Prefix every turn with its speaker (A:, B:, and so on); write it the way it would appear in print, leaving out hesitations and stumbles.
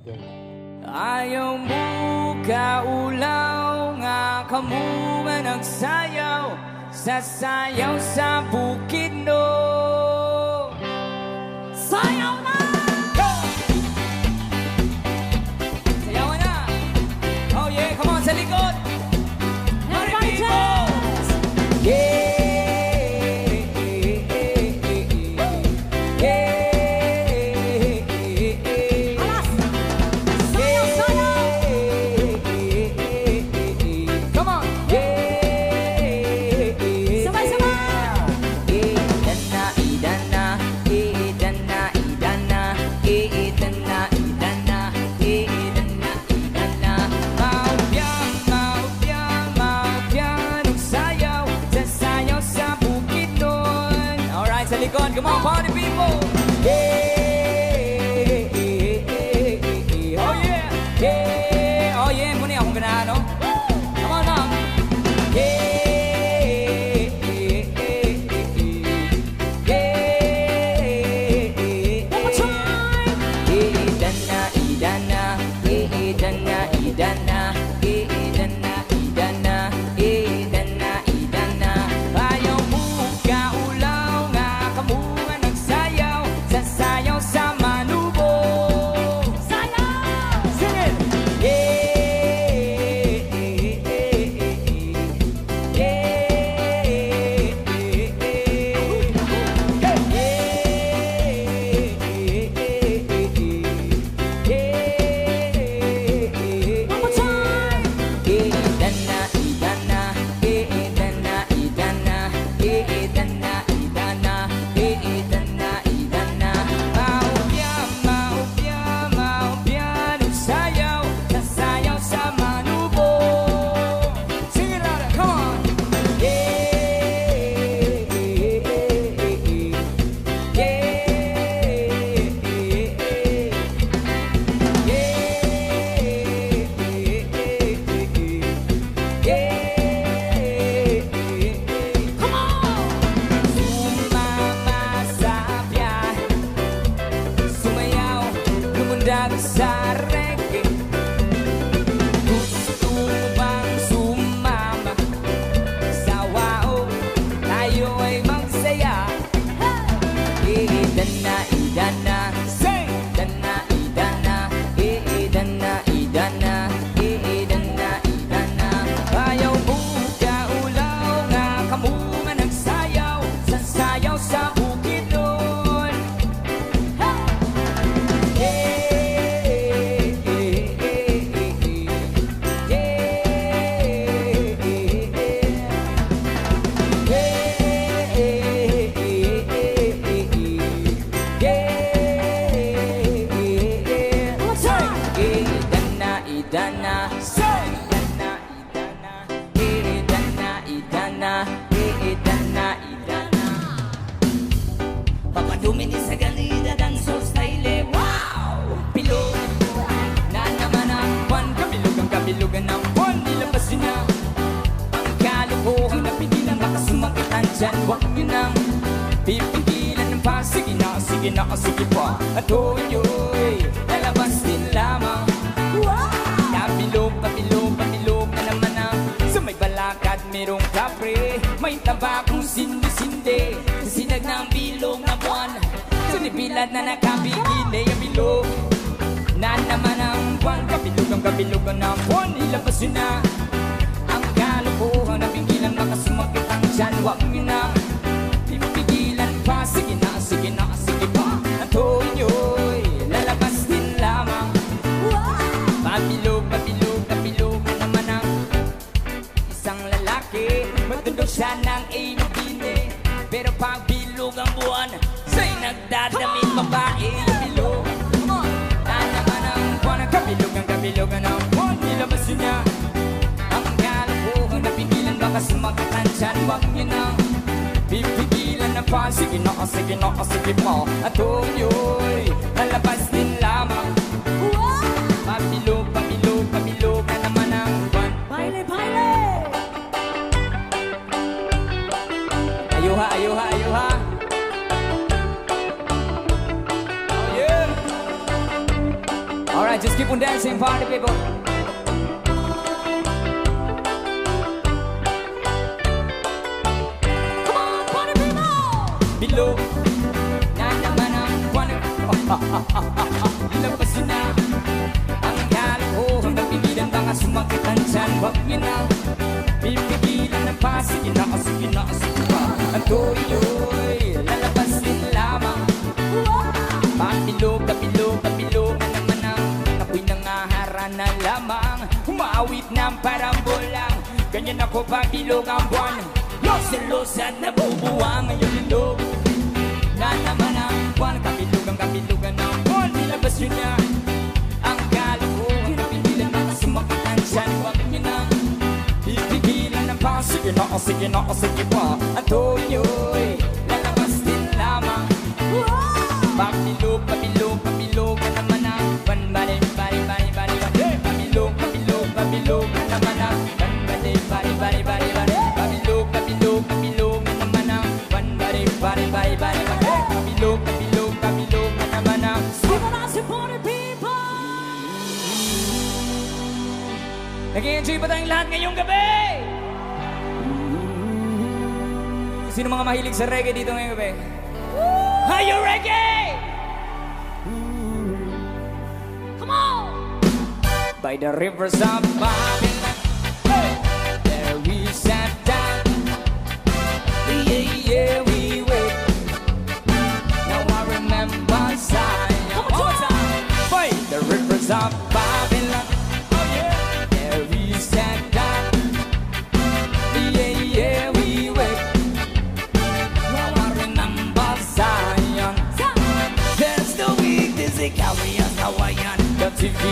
A: Ayaw mo kaulaw nga kamo nga nagsayaw sasayaw sa bukid no. Sayaw na! Go! Sayawan na! Oh yeah, come on sa likod! Party people! Yeah! Come on, party people! Yeah! Oh yeah! Yeah! Oh yeah! Muna akong ganahan, no? Come on now! Yeah! Yeah! One more time! Idana, idana, idana, idana, idana, idana, idana, idana. Ayaw mo kaulaw nga kamo nga nagsayaw sasayaw sa manubo. Sayaw! Sing it! One more time! Idana, idana, idana, idana, idana, idana, idana, idana. Maupya, maupya, maupya nung sayaw sasayaw sa manubo. Sing it louder, come on! Come on! Sumama sa biyahe, sumayaw, lumundag sa reggae. Gusto bang sumama sa wao? Tayo ay magsaya. Idana, idana, sing! Idana, idana, idana, idana, idana, idana. Ayaw mo kaulaw nga kamo nga nagsayaw sasayaw sa bukid nun. Idana, idana, sing! Idana, idana, idana, idana. Papadumi ni sa ganida dan so style. Wow! Pilog na naman ang buwan. Kabilugan ng buwan. Nilabasin na ang kalukuhang napigilan. Baka sumakitan dyan. Huwag nyo nang pipigilan ng pa. Sige na, sige na, sige pa. At hoyoy, lalabas din lamang. Kapilog, papilog, papilog na naman ang sa may balakad merong kapre. May tabakong sindi-sindi sa sinag ng bilog na buwan. Sunibilad na nakabigilay ang bilog na naman ang buwan. Kabilugan ng buwan. Ilabas yun na ang kalukuhang nabinggilan. Baka sumakit ang tiyan. Huwag nyo na pipigilan pa. Sige na, sige na, sige pa. At hoyoy, lalabas din lamang. Papilog, papilog, papilog na naman ang isang lalaki. Matundok siya ng ilubine. Pero pag bilog ang buwan, sa'y nagdadamit babae yung bilog. Na naman ang buwan, kabilugan ng buwan. Nilabas yun niya ang kalukuhang napigilan. Baka sumakatan dyan, huwag nyo nang pipigilan na pa. Sige na, sige na, sige pa. At hoyoy, lalabas din lamang. Papilog, papilog, papilog na naman ang buwan.
B: Baile, baile!
A: Ayuha, ayuha, ayuha. Oh yeah. Alright, just keep on dancing, party people. Come on, party people! Bilog na naman ang buwan. Labasin na ang kalokohan ng pigilan, baka sumakit ang tiyan. Huwag niyo na pipigilan ng pa. Sige na, sige na, sige pa. Ang tuloy, lalabasin lamang. Pabilog, kabilog, kabilog na naman ang ako'y nangahara na lamang. Umaawit ng parang bulang, ganyan ako pabilog ang buwan. Los at nabubuwang ngayon bilog na naman ang buwan. Kabilugan, kabilugan ang buwan. Nilabas yun na ang kalokohan ng pigilan, baka sumakit ang tiyan. Huwag niyo na pipigilan ng pa. Sige na, sige na, sige pa. Ang tuloy, lalabas din lamang. Pabilog, pabilog, pabilog na naman ang buwan. Bari, bari, bari, bari, bari. Pabilog, pabilog, pabilog na naman ang buwan. Bari, bari, bari, bari, bari. Pabilog, pabilog, pabilog na naman ang buwan. Bari, bari, bari, bari, bari. Pabilog, pabilog, pabilog na naman ang Sino na si Party People? Nag-i-enjoy ba tayong lahat ngayong gabi? Sino mga mahilig sa reggae dito ngayong gabi? Are you reggae? Come on! By the rivers of Babylon, there we sat down. Yeah, yeah, we wait. Now I remember Zion. One more time. By the rivers of Babylon, oh yeah, there we sat down. Yeah, yeah, we wait. Now I remember Zion. There's the weak, there's a Hawaiian, the TV.